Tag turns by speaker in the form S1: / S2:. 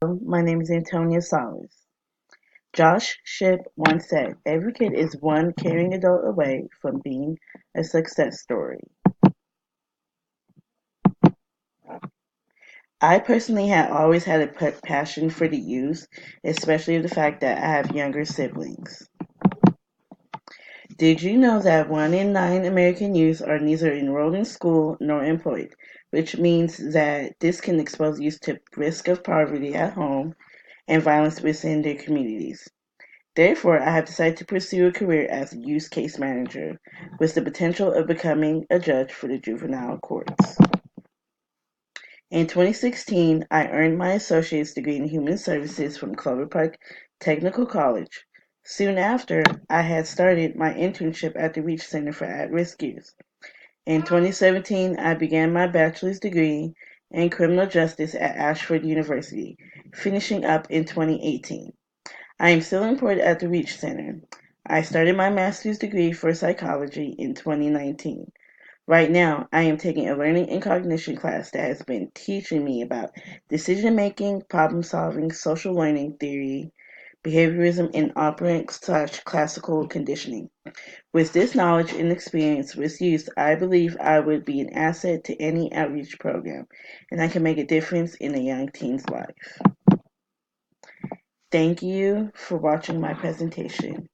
S1: My name is Antonia Solis. Josh Shipp once said, "Every kid is one caring adult away from being a success story." I personally have always had a passion for the youth, especially the fact that I have younger siblings. Did you know that 1 in 9 American youth are neither enrolled in school nor employed, which means that this can expose youth to risk of poverty at home and violence within their communities? Therefore, I have decided to pursue a career as a youth case manager with the potential of becoming a judge for the juvenile courts. In 2016, I earned my associate's degree in human services from Clover Park Technical College. Soon after, I had started my internship at the Reach Center for At-Risk Youth. In 2017, I began my bachelor's degree in criminal justice at Ashford University, finishing up in 2018. I am still employed at the Reach Center. I started my master's degree for psychology in 2019. Right now, I am taking a learning and cognition class that has been teaching me about decision making, problem solving, social learning theory, behaviorism, and operant/classical conditioning. With this knowledge and experience with youth, I believe I would be an asset to any outreach program, and I can make a difference in a young teen's life. Thank you for watching my presentation.